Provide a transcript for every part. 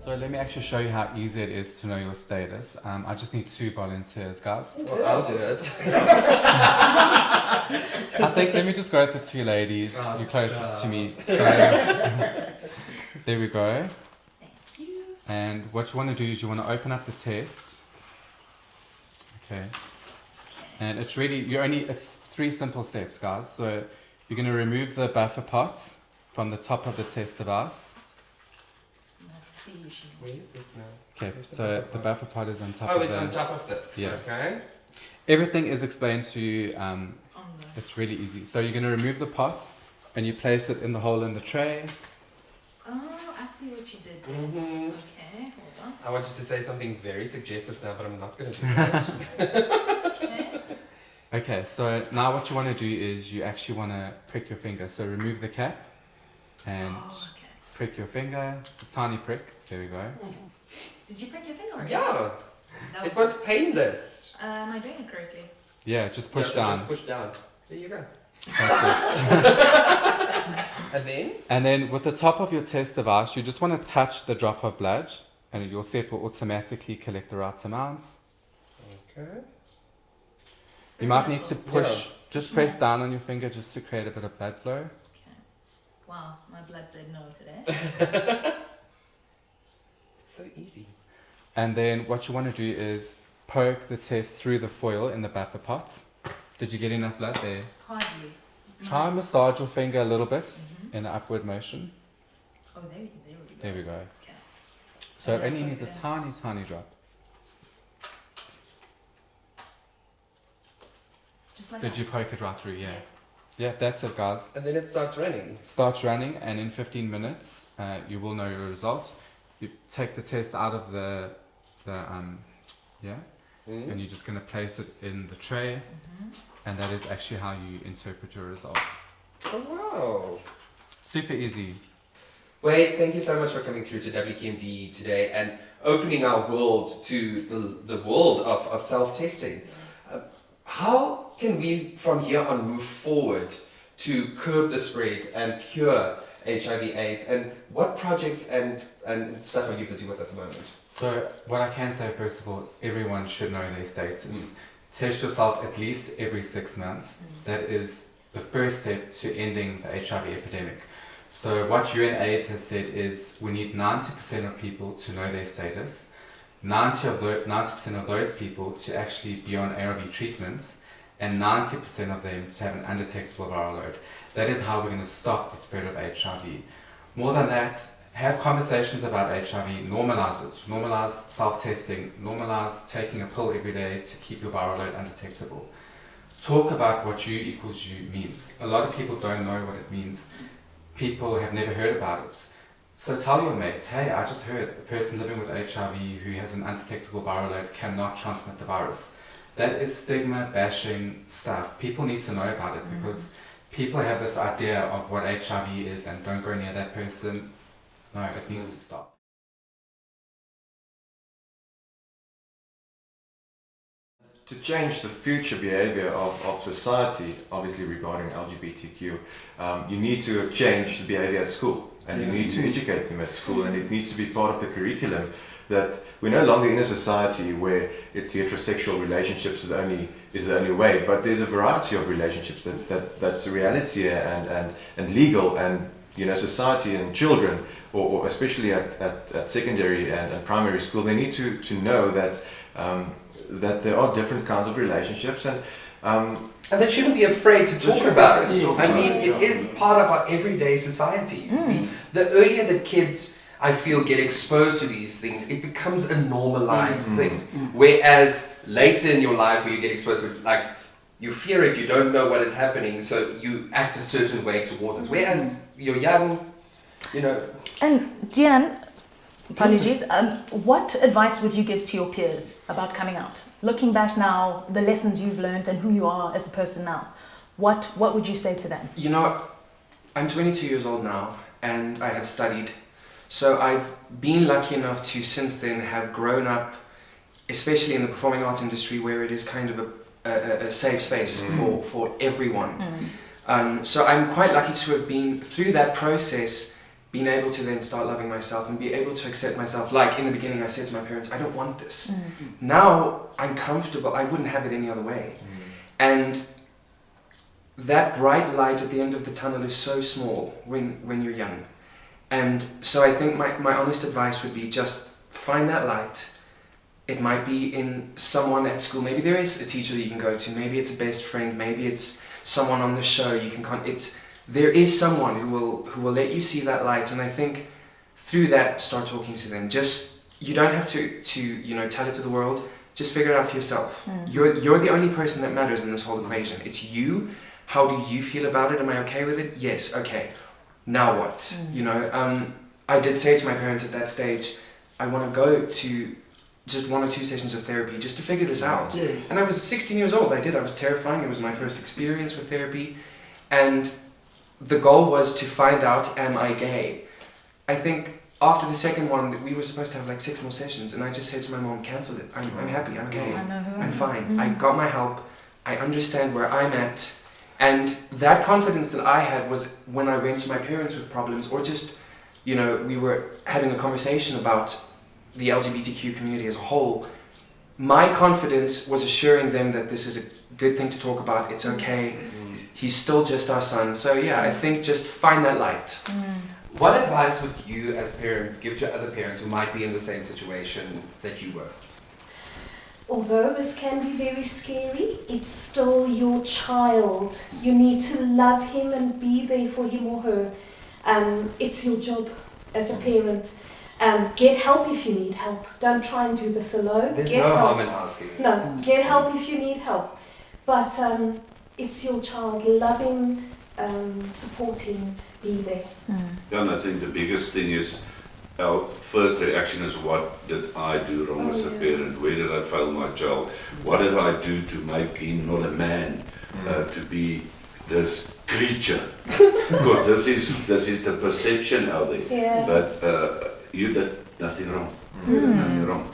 So let me actually show you how easy it is to know your status. I just need 2 volunteers, guys. Well, I'll do it. I think let me just go with the 2 ladies. You're closest to me. So there we go. Thank you. And what you want to do is you want to open up the test. Okay. And it's really, it's 3 simple steps, guys. So you're going to remove the buffer pots from the top of the test device. Where is this now? Okay, so the buffer pot is on top Oh, of it's on top of this. Yeah. Okay. Everything is explained to you. It's really easy. So you're going to remove the pots and you place it in the hole in the tray. Oh, I see what you did. Mm-hmm. Okay, hold on. I wanted to say something very suggestive now, but I'm not going to do that. Okay. Okay, so now what you want to do is you actually want to prick your finger. So remove the cap and prick your finger. It's a tiny prick. There we go. Did you prick your finger already? Yeah. That It was painless. Am I doing it correctly? Yeah, just push so down. Just push down. There you go. That's it. And then? And then with the top of your test device, you just want to touch the drop of blood and you'll see it will automatically collect the right amounts. Okay. You might need to push, just press down on your finger just to create a bit of blood flow. Okay. Wow, my blood said no today. It's so easy. And then what you want to do is poke the test through the foil in the buffer pots. Did you get enough blood there? Hardly. Try and massage your finger a little bit in an upward motion. Oh, there we go. There we go. Okay. So it only needs a tiny, tiny drop. Just like Did that. you poke it right through? Yeah. Yeah, that's it, guys. And then it starts running. It starts running, and in 15 minutes, you will know your results. You take the test out of and you're just going to place it in the tray, and that is actually how you interpret your results. Oh, wow. Super easy. Wade, thank you so much for coming through to WQMD today and opening our world to the world of self-testing. How can we from here on move forward to curb the spread and cure HIV/AIDS, and what projects and stuff are you busy with at the moment? So what I can say, first of all, everyone should know their status. Test yourself at least every 6 months. That is the first step to ending the HIV epidemic. So what UNAIDS has said is we need 90% of people to know their status, 90% of those people to actually be on ARV treatments, and 90% of them to have an undetectable viral load. That is how we're going to stop the spread of HIV. More than that, have conversations about HIV, normalize it, normalize self-testing, normalize taking a pill every day to keep your viral load undetectable. Talk about what U equals U means. A lot of people don't know what it means. People have never heard about it. So tell your mates, hey, I just heard a person living with HIV who has an undetectable viral load cannot transmit the virus. That is stigma bashing stuff. People need to know about it because people have this idea of what HIV is and don't go near that person. No, it needs to stop. To change the future behavior of society, obviously regarding LGBTQ, you need to change the behavior at school, and you need to educate them at school, and it needs to be part of the curriculum that we're no longer in a society where it's heterosexual relationships is the only way, but there's a variety of relationships that's a reality and legal, and society and children, or especially at secondary and primary school, they need to know that there are different kinds of relationships, and they shouldn't be afraid to talk about it. I mean, it is part of our everyday society. The earlier that kids, I feel, get exposed to these things, it becomes a normalized thing. Whereas later in your life, where you get exposed to it, like, you fear it, you don't know what is happening, so you act a certain way towards it. Whereas you're young, And Diane, apologies, what advice would you give to your peers about coming out? Looking back now, the lessons you've learned and who you are as a person now, what would you say to them? I'm 22 years old now, and I have studied. So I've been lucky enough to since then have grown up, especially in the performing arts industry, where it is kind of a safe space for everyone. So I'm quite lucky to have been through that process being able to then start loving myself and be able to accept myself. Like in the beginning I said to my parents, I don't want this. Now I'm comfortable, I wouldn't have it any other way. And that bright light at the end of the tunnel is so small when you're young. And so I think my honest advice would be just find that light. It might be in someone at school, maybe there is a teacher that you can go to, maybe it's a best friend, maybe it's someone on the show you can there is someone who will let you see that light, and I think through that start talking to them. Just you don't have to tell it to the world. Just figure it out for yourself. You're the only person that matters in this whole equation. It's you. How do you feel about it? Am I okay with it? Yes. Okay. Now what? I did say to my parents at that stage, I want to go to just 1 or 2 sessions of therapy just to figure this out. Yes. And I was 16 years old. I was terrifying. It was my first experience with therapy, and the goal was to find out, am I gay? I think after the second one, we were supposed to have like 6 more sessions, and I just said to my mom, cancel it. I'm happy, I'm gay, I'm fine. I got my help, I understand where I'm at. And that confidence that I had was when I went to my parents with problems, or just, we were having a conversation about the LGBTQ community as a whole. My confidence was assuring them that this is a good thing to talk about, it's okay. He's still just our son. So yeah, I think just find that light. What advice would you as parents give to other parents who might be in the same situation that you were? Although this can be very scary, it's still your child. You need to love him and be there for him or her. It's your job as a parent. Get help if you need help. Don't try and do this alone. There's get no help. harm in asking. No, get help if you need help. But it's your child. Love him, support him, be there. Yeah, and I think the biggest thing is our first reaction is, what did I do wrong as a parent? Where did I fail my child? What did I do to make him not a man, to be this creature? Because this is the perception out there. Yes. But you did nothing wrong. You did nothing wrong.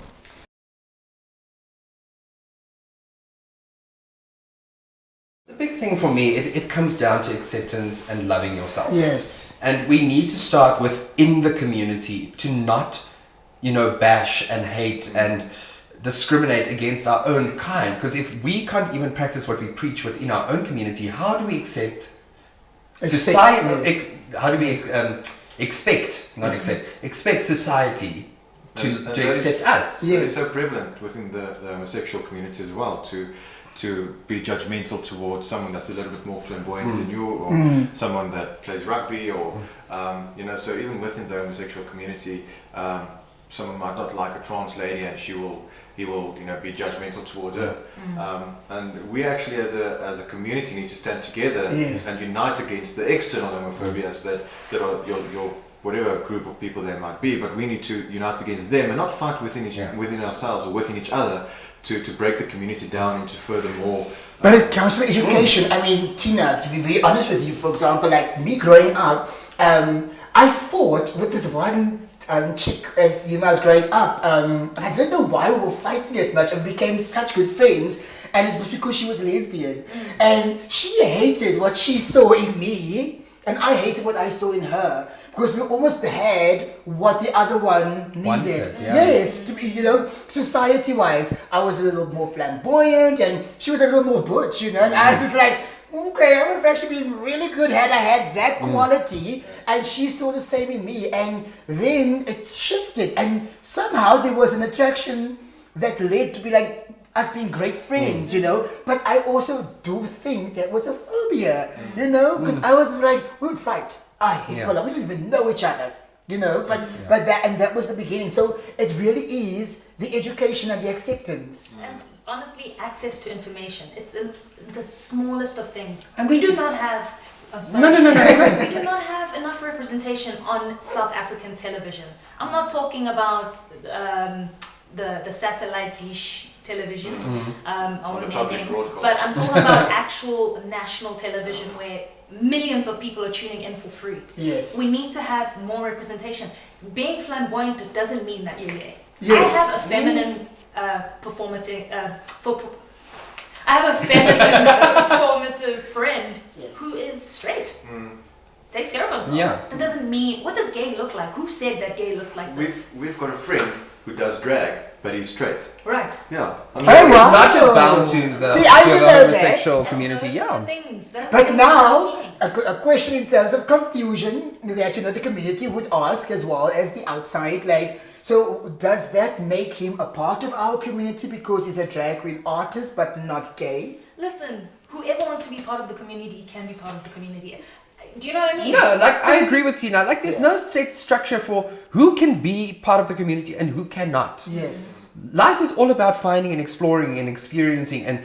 The big thing for me, it comes down to acceptance and loving yourself. Yes. And we need to start within the community to not, bash and hate and discriminate against our own kind. Because if we can't even practice what we preach within our own community, how do we accept society? How do we expect society to accept us? Yes. It's so prevalent within the homosexual community as well to be judgmental towards someone that's a little bit more flamboyant than you, or someone that plays rugby, or so even within the homosexual community, someone might not like a trans lady and he will be judgmental towards her. And we actually as a community need to stand together and unite against the external homophobias that are your whatever group of people there might be, but we need to unite against them and not fight within ourselves or within each other to break the community down into further more. But it comes from education. I mean, Tina, to be very honest with you, for example, like me growing up, I fought with this one chick as I was growing up, and I didn't know why we were fighting as much, and we became such good friends. And it was because she was lesbian, and she hated what she saw in me, and I hated what I saw in her, because we almost had what the other one needed. Yes, to be, society-wise, I was a little more flamboyant, and she was a little more butch, and I was just like, okay, I would have actually been really good had I had that quality, and she saw the same in me, and then it shifted, and somehow there was an attraction that led to be like us being great friends, but I also do think that was a phobia, because I was like, we would fight, I hate people, we didn't even know each other, but that was the beginning. So it really is the education and the acceptance. And honestly, access to information. It's in the smallest of things. And we do not have... Oh, sorry. No. We do not have enough representation on South African television. I'm not talking about the satellite dish television. I won't name names. But I'm talking about actual national television where millions of people are tuning in for free. Yes. We need to have more representation. Being flamboyant doesn't mean that you're gay. Yes. I have a feminine performative friend who is straight. takes care of himself. Yeah. That doesn't mean, what does gay look like? Who said that gay looks like this? We've got a friend who does drag, but he's straight. Right. Yeah. I Oh, It's wow. not just bound to the, See, I to didn't the know homosexual that. community. Those are Yeah. the things. That's But what now, I'm seeing. a question in terms of confusion that the community would ask as well as the outside, like, so does that make him a part of our community because he's a drag queen artist but not gay? Listen, whoever wants to be part of the community can be part of the community. Do you know what I mean? No, like I agree with Tina. Like there's no set structure for who can be part of the community and who cannot. Yes. Life is all about finding and exploring and experiencing and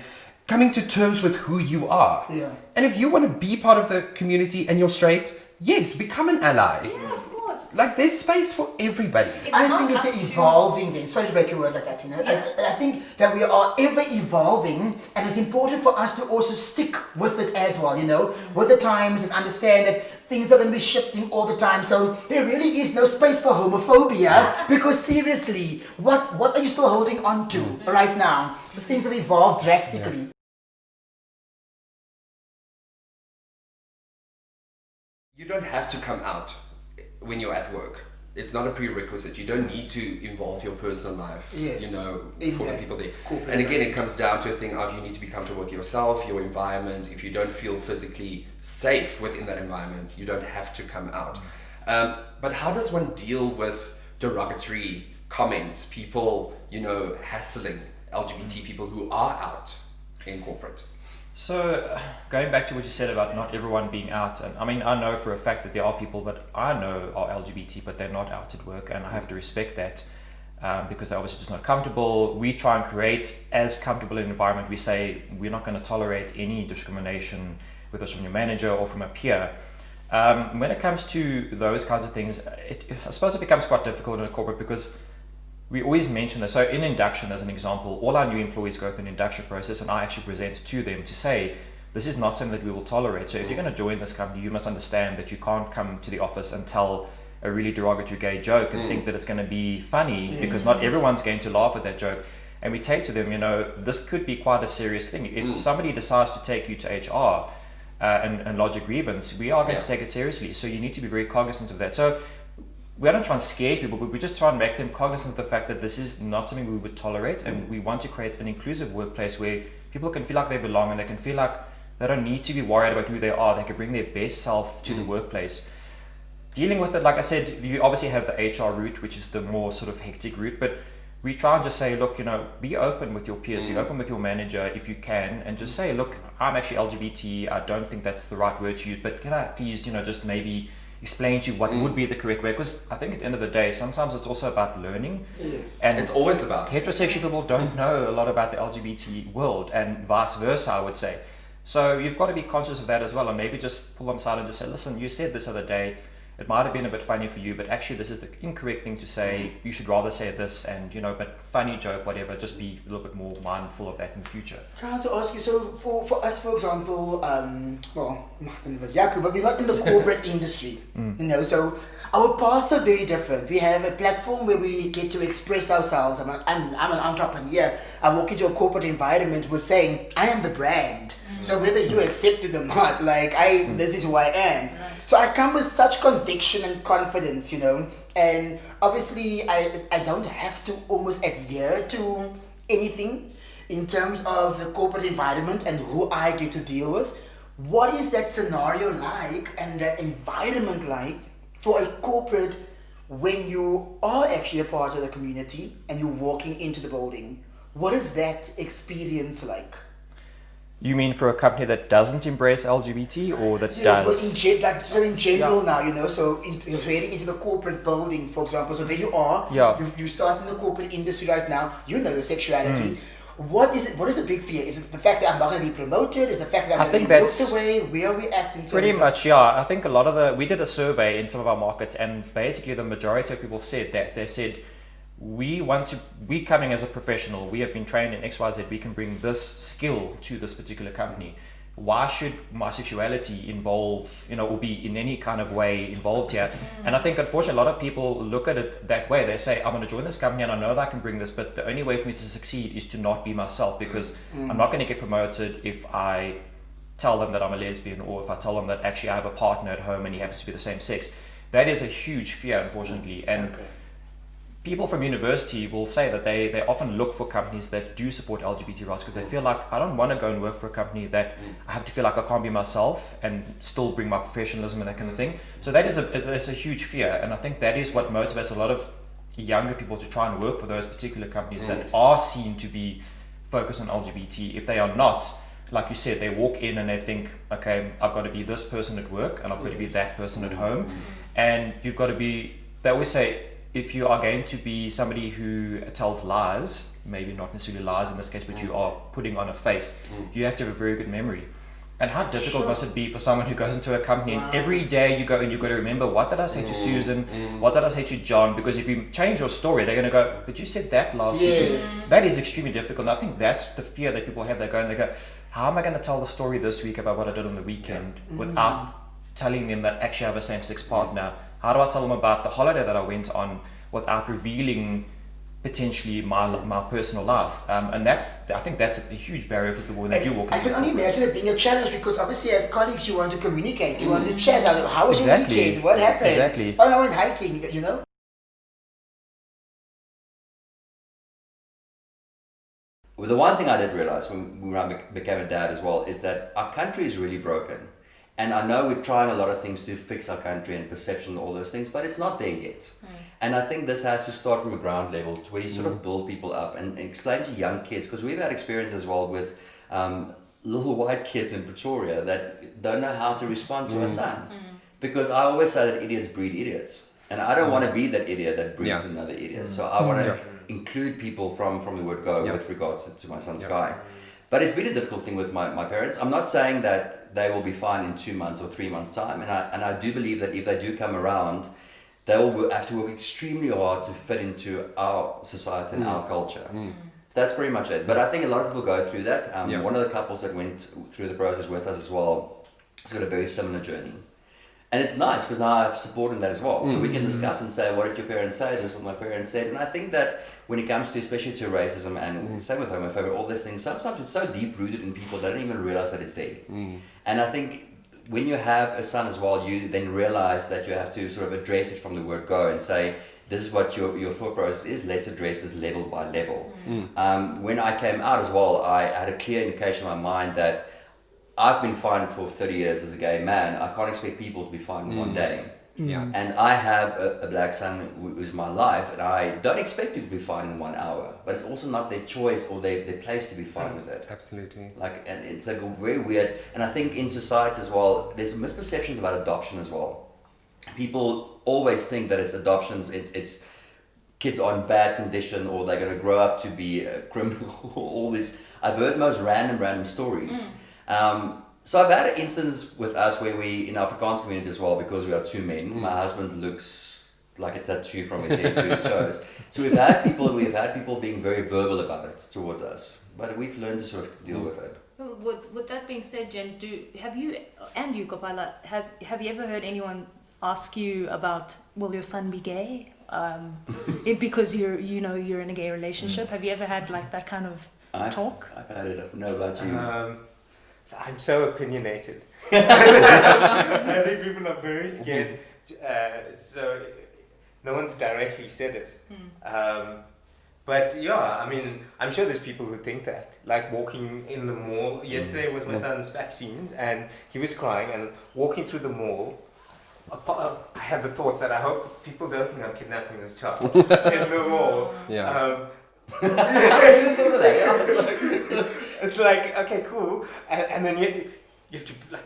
coming to terms with who you are. Yeah. And if you want to be part of the community and you're straight, yes, become an ally. Yeah, of course. Like there's space for everybody. It's I not think it's up the to- evolving then. Sorry to break your word like that, you know. Yeah. I think that we are ever evolving, and it's important for us to also stick with it as well, you know, with the times and understand that things are going to be shifting all the time. So there really is no space for homophobia because seriously, what are you still holding on to right now? Things have evolved drastically. You don't have to come out when you're at work. It's not a prerequisite. You don't need to involve your personal life, Yes. you know, In for the that people there. corporate And again, it comes down to a thing of you need to be comfortable with yourself, your environment. If you don't feel physically safe within that environment, you don't have to come out. But how does one deal with derogatory comments, people, you know, hassling LGBT people who are out in corporate? So, going back to what you said about not everyone being out, and I mean, I know for a fact that there are people that I know are LGBT, but they're not out at work, and I have to respect that because they're obviously just not comfortable. We try and create as comfortable an environment. We say we're not going to tolerate any discrimination, whether it's from your manager or from a peer. When it comes to those kinds of things, I suppose it becomes quite difficult in a corporate because we always mention this. So in induction, as an example, all our new employees go through an induction process, and I actually present to them to say, this is not something that we will tolerate. So if you're going to join this company, you must understand that you can't come to the office and tell a really derogatory gay joke and think that it's going to be funny because not everyone's going to laugh at that joke. And we take to them, you know, this could be quite a serious thing. If somebody decides to take you to HR and lodge a grievance, we are going to take it seriously. So you need to be very cognizant of that. So we don't try and scare people, but we just try and make them cognizant of the fact that this is not something we would tolerate, and we want to create an inclusive workplace where people can feel like they belong and they can feel like they don't need to be worried about who they are. They can bring their best self to the workplace. Dealing with it, like I said, you obviously have the HR route, which is the more sort of hectic route, but we try and just say, look, you know, be open with your peers, be open with your manager if you can, and just say, look, I'm actually LGBT, I don't think that's the right word to use, but can I please, you know, just maybe explain to you what would be the correct way, because I think at the end of the day, sometimes it's also about learning. Yes. And It's always about heterosexual people don't know a lot about the LGBT world, and vice versa, I would say. So you've got to be conscious of that as well, and maybe just pull them aside and just say, listen, you said this other day, it might have been a bit funny for you, but actually this is the incorrect thing to say. You should rather say this, and you know, but funny joke, whatever, just be a little bit more mindful of that in the future. Trying to ask you, so for us, for example, well, Jaco, but we're not in the corporate industry, you know, so our paths are very different. We have a platform where we get to express ourselves. I'm an entrepreneur. I walk into a corporate environment with saying, I am the brand. So whether you accept it or not, like, this is who I am. So I come with such conviction and confidence, you know, and obviously I don't have to almost adhere to anything in terms of the corporate environment and who I get to deal with. What is that scenario like and that environment like for a corporate when you are actually a part of the community and you're walking into the building? What is that experience like? You mean for a company that doesn't embrace LGBT or that Yes, does? but in general now, you know, so you're heading into the corporate building, for example, so there you are, you start in the corporate industry right now, you know your sexuality. What is it? What is the big fear? Is it the fact that I'm not going to be promoted? Is it the fact that I'm going to be looked away? Where are we at in terms Pretty of... much, yeah. I think a lot of we did a survey in some of our markets, and basically the majority of people said that. They said, we coming as a professional, we have been trained in XYZ, we can bring this skill to this particular company. Why should my sexuality involve, you know, or be in any kind of way involved here? And I think unfortunately a lot of people look at it that way. They say, I'm going to join this company and I know that I can bring this, but the only way for me to succeed is to not be myself, because I'm not going to get promoted if I tell them that I'm a lesbian, or if I tell them that actually I have a partner at home and he happens to be the same sex, that is a huge fear, unfortunately. And people from university will say that they often look for companies that do support LGBT rights, because they feel like, I don't want to go and work for a company that I have to feel like I can't be myself and still bring my professionalism and that kind of thing. So that's a huge fear, and I think that is what motivates a lot of younger people to try and work for those particular companies that are seen to be focused on LGBT. If they are not, like you said, they walk in and they think, okay, I've got to be this person at work and I've got to be that person at home, and you've got to be, they always say, if you are going to be somebody who tells lies, maybe not necessarily lies in this case, but you are putting on a face, you have to have a very good memory. And how difficult must it be for someone who goes into a company and every day you go and you've got to remember, what did I say to Susan? What did I say to John? Because if you change your story, they're going to go, but you said that last week. That is extremely difficult. And I think that's the fear that people have. They go, how am I going to tell the story this week about what I did on the weekend without telling them that actually I have a same-sex partner? How do I tell them about the holiday that I went on without revealing potentially my personal life? And I think that's a huge barrier for people when they do walk into. I can only imagine it being a challenge, because obviously as colleagues you want to communicate, you want to chat. How was your weekend? What happened? Exactly. Oh, I went hiking, you know? Well, the one thing I did realize when I became a dad as well is that our country is really broken. And I know we're trying a lot of things to fix our country and perception and all those things, but it's not there yet. And I think this has to start from a ground level, to where you sort of build people up and explain to young kids, because we've had experience as well with little white kids in Pretoria that don't know how to respond to a son. Because I always say that idiots breed idiots. And I don't want to be that idiot that breeds another idiot. So I want to include people from the word go with regards to my son Sky. But it's been a difficult thing with my parents. I'm not saying that they will be fine in 2 months or 3 months' time. And I do believe that if they do come around, they will have to work extremely hard to fit into our society and our culture. That's pretty much it. But I think a lot of people go through that. One of the couples that went through the process with us as well has got a very similar journey. And it's nice because now I have support in that as well. So we can discuss and say, what did your parents say? This is what my parents said. And I think that when it comes to, especially to racism and same with homophobia, all these things, sometimes it's so deep rooted in people they don't even realize that it's there. And I think when you have a son as well, you then realize that you have to sort of address it from the word go and say, this is what your thought process is, let's address this level by level. When I came out as well, I had a clear indication in my mind that I've been fine for 30 years as a gay man. I can't expect people to be fine in one day. And I have a black son who's my life, and I don't expect people to be fine in 1 hour. But it's also not their choice or their place to be fine with it. Absolutely. And it's like very weird. And I think in society as well, there's misperceptions about adoption as well. People always think that it's adoptions, it's kids are in bad condition, or they're going to grow up to be a criminal, all this. I've heard most random stories. So I've had an instance with us where we, in our Afrikaans community as well, because we are two men, my husband looks like a tattoo from his head to his toes. So we've had people being very verbal about it towards us, but we've learned to sort of deal with it. With that being said, Jen, have you Kopala, have you ever heard anyone ask you about, will your son be gay? Because you're in a gay relationship. Have you ever had like that kind of talk? I've had it. No, about you. So I'm so opinionated. I think people are very scared. So no one's directly said it. But yeah, I mean, I'm sure there's people who think that. Like walking in the mall. Yesterday was my son's vaccines, and he was crying. And walking through the mall, I had the thoughts that I hope people don't think I'm kidnapping this child in the mall. It's like, okay, cool, and then you have to like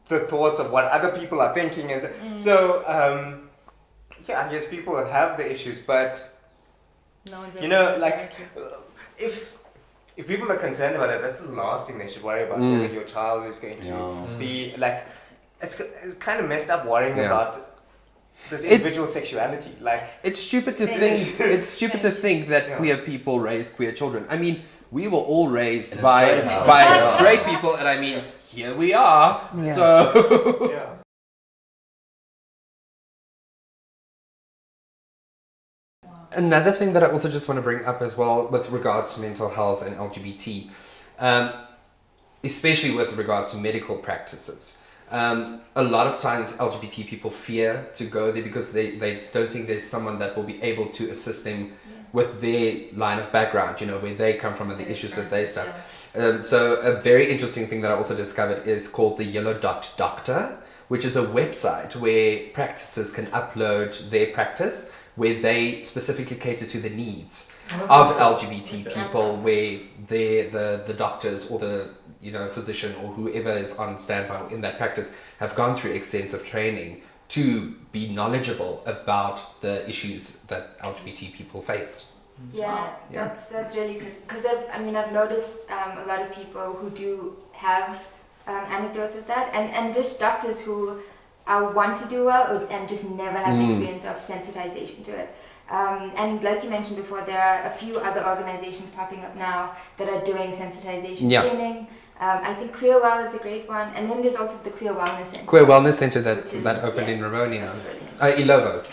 the thoughts of what other people are thinking, and so I guess people have the issues, but no one's if people are concerned about it, that's the last thing they should worry about. Whether your child is going to be like, it's kind of messed up worrying about this individual sexuality. Like, it's stupid to think. It's stupid to think that queer people raise queer children. I mean, we were all raised by straight people, and I mean, here we are. So. Another thing that I also just want to bring up as well with regards to mental health and LGBT, especially with regards to medical practices. A lot of times LGBT people fear to go there because they don't think there's someone that will be able to assist them with their line of background, where they come from and the issues that they suffer. So a very interesting thing that I also discovered is called the Yellow Dot Doctor, which is a website where practices can upload their practice, where they specifically cater to the needs of LGBT people, where the doctors or the physician or whoever is on standby in that practice have gone through extensive training to be knowledgeable about the issues that LGBT people face. Yeah, that's really good, because I've noticed a lot of people who do have anecdotes of that, and just doctors who want to do well and just never have the experience of sensitization to it. And like you mentioned before, there are a few other organizations popping up now that are doing sensitization training. I think Queer Well is a great one, and then there's also the Queer Wellness Center. Queer Wellness Center that opened in Ravonia. Ilovo.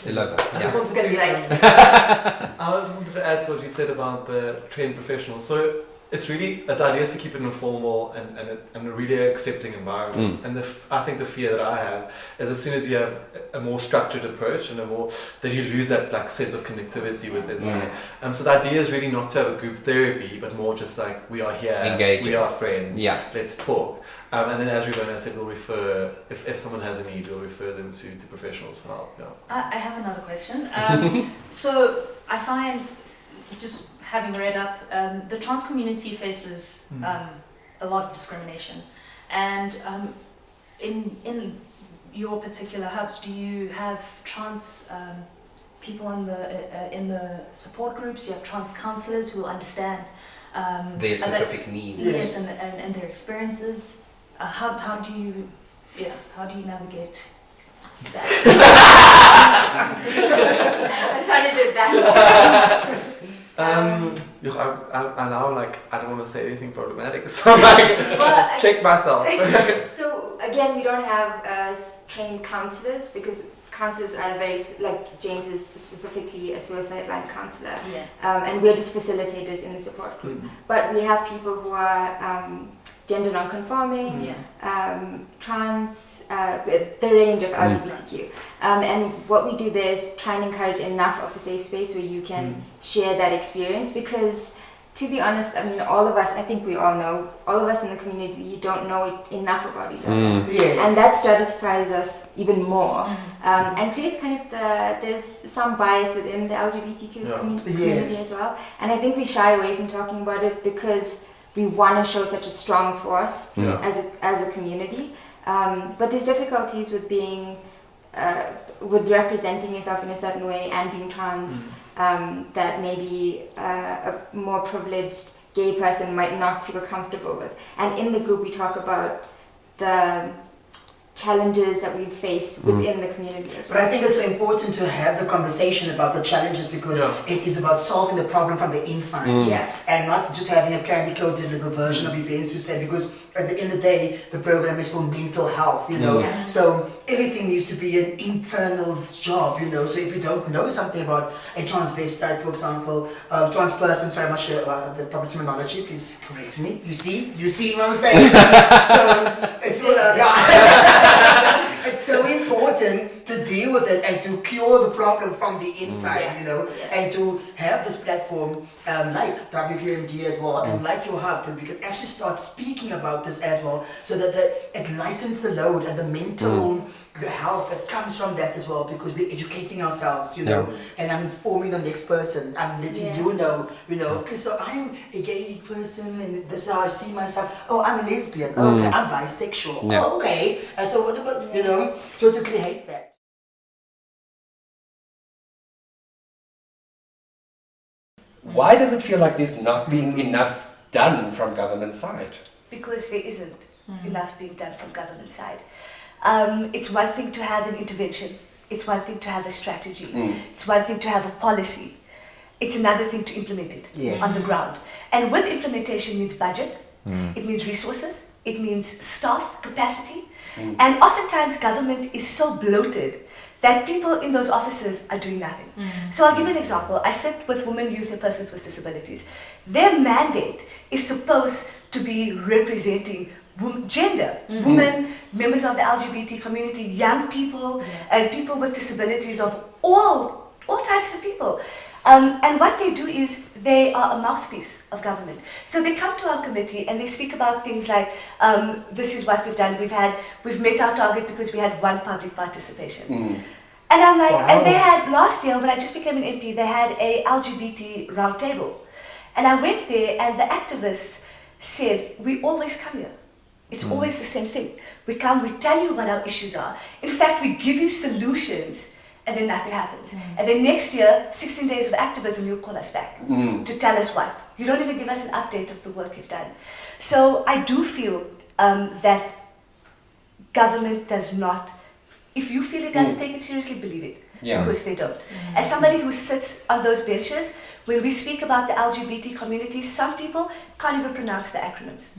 I just wanted to add to what you said about the trained professionals. So it's really, the idea is to keep it informal and a really accepting environment. And I think the fear that I have is as soon as you have a more structured approach and that you lose that sense of connectivity within there. So the idea is really not to have a group therapy, but more just like, we are here, engaging. We are friends, let's talk. And then as Redman said, we'll refer, if someone has a need, we'll refer them to professionals for help. I have another question. So I find, just having read up, the trans community faces a lot of discrimination, and in your particular hubs, do you have trans people in the support groups? Do you have trans counselors who understand their specific needs? Yes, and their experiences. How do you navigate that? I'm trying to do it back. I now I don't want to say anything problematic, so I'm check myself. So again, we don't have trained counselors, because counselors are very, James is specifically a suicide line counselor, and we're just facilitators in the support group. But we have people who are gender non-conforming, trans, the range of LGBTQ. And what we do there is try and encourage enough of a safe space where you can share that experience, because to be honest, all of us, I think we all know, all of us in the community don't know enough about each other. And that stratifies us even more, and creates kind of there's some bias within the LGBTQ community as well. And I think we shy away from talking about it because we want to show such a strong force as a community, but there's difficulties with being, with representing yourself in a certain way and being trans, that maybe a more privileged gay person might not feel comfortable with. And in the group, we talk about the challenges that we face within the community as well. But I think it's important to have the conversation about the challenges, because it is about solving the problem from the inside and not just having a candy-coated little version of events to say, because at the end of the day, the program is for mental health, so everything needs to be an internal job, so if you don't know something about a transvestite, for example, trans person, sorry, I'm not sure the proper terminology, please correct me, you see what I'm saying? So it's it's so important to deal with it and to cure the problem from the inside, and to have this platform like WQMD as well, and like your hub, that we can actually start speaking about this as well, so that it lightens the load and the mental health that comes from that as well, because we're educating ourselves, and I'm informing the next person. I'm letting you know, okay, so I'm a gay person and this is how I see myself. Oh, I'm lesbian. Okay, I'm bisexual. Oh, okay. And so what about, so to create that. Why does it feel like there's not being enough done from government side? Because there isn't enough being done from government side. It's one thing to have an intervention. It's one thing to have a strategy. It's one thing to have a policy. It's another thing to implement it on the ground. And with implementation means budget, it means resources, it means staff capacity. And oftentimes government is so bloated that people in those offices are doing nothing. So I'll give you an example. I sit with women, youth, and persons with disabilities. Their mandate is supposed to be representing gender, women, members of the LGBT community, young people, and people with disabilities of all types of people. And what they do is they are a mouthpiece of government. So they come to our committee and they speak about things like, this is what we've done. We've met our target because we had 1 public participation. And I'm like, and they had last year when I just became an MP, they had a LGBT roundtable. And I went there and the activists said, we always come here. It's always the same thing. We come, we tell you what our issues are. In fact, we give you solutions and then nothing happens. And then next year, 16 days of activism, you'll call us back to tell us what. You don't even give us an update of the work you've done. So I do feel that government does not, if you feel it doesn't take it seriously, believe it. Because they don't. As somebody who sits on those benches, when we speak about the LGBT community, some people can't even pronounce the acronyms.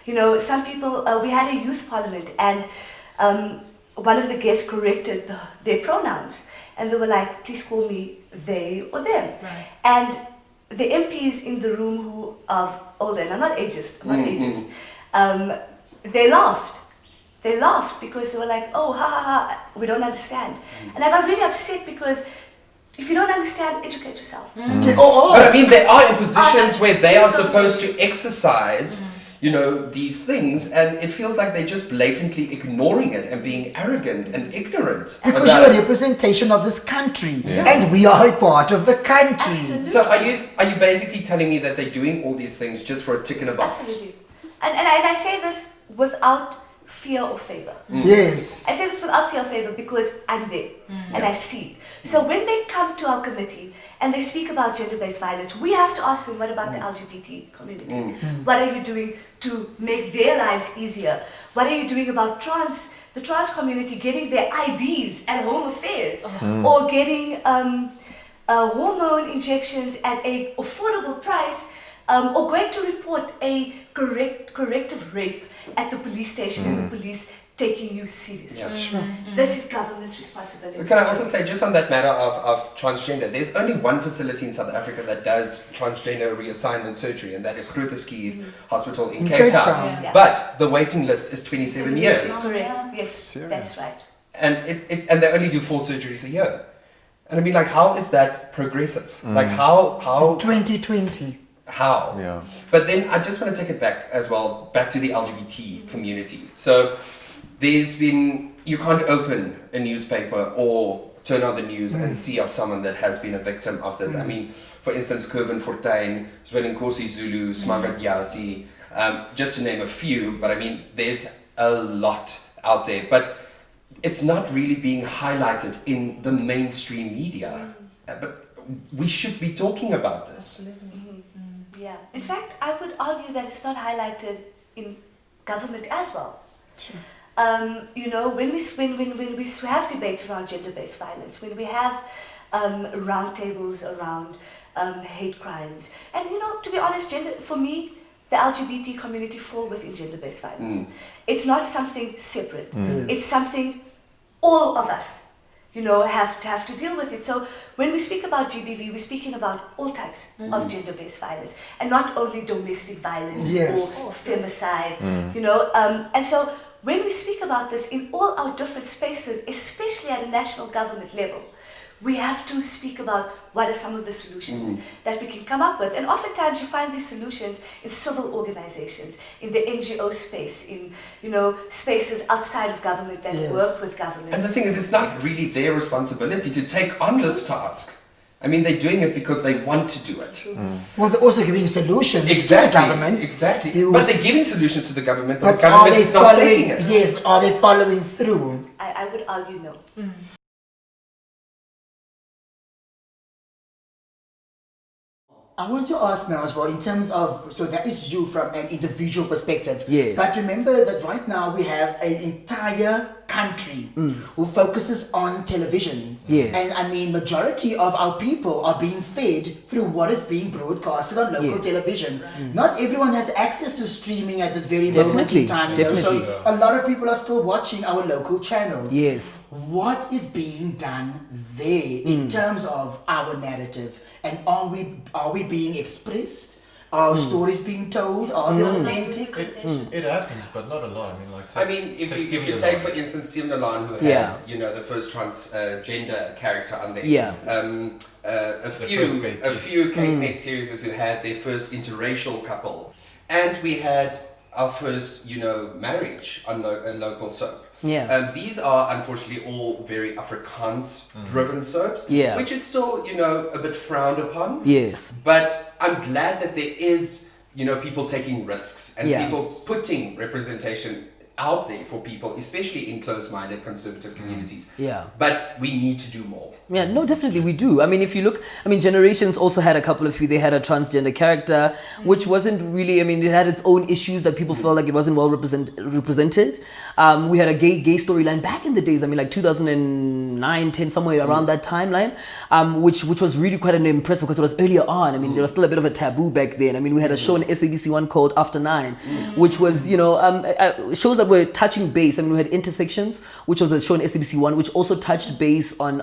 You know, some people, we had a youth parliament and one of the guests corrected their pronouns and they were like, please call me they or them. And the MPs in the room who are older, and I'm not ageist, they laughed. They laughed because they were like, oh, ha ha ha, we don't understand. And I got really upset because if you don't understand, educate yourself. But I mean, they are in positions where they are supposed to exercise, you know, these things, and it feels like they're just blatantly ignoring it and being arrogant and ignorant. Because you're a representation of this country, and we are a part of the country. Absolutely. So are you basically telling me that they're doing all these things just for a tick in a box? Absolutely. And I say this without fear or favor. Yes. I say this without fear or favor because I'm there and I see. So when they come to our committee and they speak about gender-based violence, we have to ask them, what about the LGBT community? What are you doing to make their lives easier? What are you doing about the trans community getting their IDs at home affairs or getting hormone injections at an affordable price or going to report a corrective rape at the police station and the police taking you seriously. This is government's responsibility. But can I also say, just on that matter of transgender, there's only one facility in South Africa that does transgender reassignment surgery, and that is Grooteskier Hospital in Cape Town. But the waiting list is 27 years. Yes, that's right. And and they only do 4 surgeries a year. And I mean, like, how is that progressive? Like, how 2020. How? Yeah. But then I just want to take it back as well, back to the LGBT community. So there's been, you can't open a newspaper or turn on the news and see of someone that has been a victim of this. I mean, for instance, Curvin Fortuin, Zwelinkosi Zulu, Smagat Yasi, just to name a few, but I mean, there's a lot out there. But it's not really being highlighted in the mainstream media. But we should be talking about this. Absolutely. Yeah. In fact, I would argue that it's not highlighted in government as well. You know, when we have debates around gender-based violence, when we have roundtables around hate crimes, and you know, to be honest, for me, the LGBT community fall within gender-based violence. It's not something separate. It's something all of us, you know, have to deal with it. So when we speak about GBV, we're speaking about all types of gender-based violence, and not only domestic violence or femicide, you know. And so when we speak about this in all our different spaces, especially at a national government level, we have to speak about what are some of the solutions that we can come up with. And oftentimes you find these solutions in civil organizations, in the NGO space, in, you know, spaces outside of government that work with government. And the thing is, it's not really their responsibility to take on this task. I mean, they're doing it because they want to do it. Well, they're also giving solutions to the government. Exactly. But they're giving solutions to the government, but the government is not taking it. Yes, but are they following through? I would argue no. I want to ask now as well, in terms of, so that is you from an individual perspective. Yes. But remember that right now we have an entire country who focuses on television. Yes. And I mean, majority of our people are being fed through what is being broadcasted on local television. Not everyone has access to streaming at this very moment in time. You know? So a lot of people are still watching our local channels. Yes. What is being done there in terms of our narrative? And are we being expressed Are stories being told? Are they authentic? It happens, but not a lot. I mean, like. If you take for instance Simnalan, who had the first transgender character on there. Yeah. A few K8 series who had their first interracial couple, and we had our first marriage on a local soap. Yeah. These are unfortunately all very Afrikaans-driven soaps, which is still, a bit frowned upon. Yes. But I'm glad that there is, people taking risks and people putting representation out there for people, especially in closed-minded conservative communities. Yeah. But we need to do more. Yeah, no, definitely we do. I mean, if you look, Generations also had a couple of they had a transgender character, which wasn't really, it had its own issues that people felt like it wasn't well represented. We had a gay storyline back in the days, like 2009, 10, somewhere around that timeline, which was really quite an impressive because it was earlier on. There was still a bit of a taboo back then. We had a show on SABC1 called After 9, which was, shows that were touching base. We had Intersections, which was a show on SABC1, which also touched base on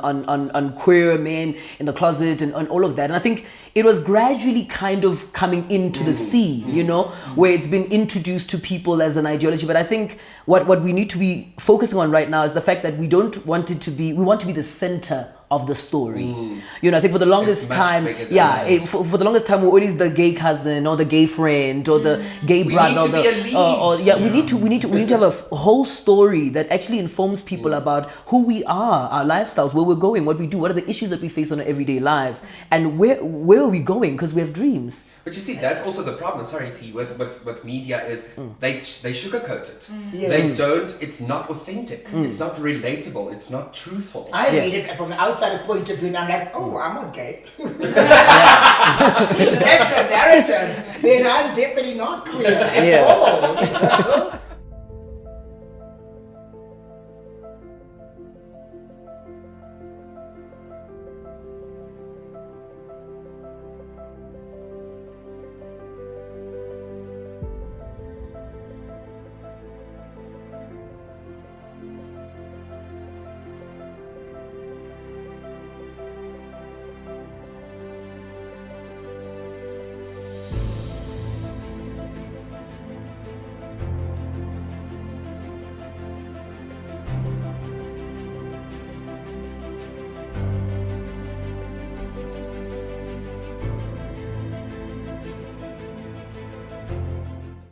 queer men in the closet and all of that. And I think it was gradually kind of coming into the scene, where it's been introduced to people as an ideology. But I think what we need to be focusing on right now is the fact that we want to be the center of the story. I think for the longest time, for the longest time, we're always the gay cousin or the gay friend or the gay brother. We need to have a whole story that actually informs people about who we are, our lifestyles, where we're going, what we do, what are the issues that we face in our everyday lives, and where are we going, because we have dreams. But you see, that's also the problem, with media is they sugarcoat it. They don't, it's not authentic, it's not relatable, it's not truthful. I read it from the outsider's point of view and I'm like, oh, I'm not gay. If that's the narrative, then I'm definitely not queer at all.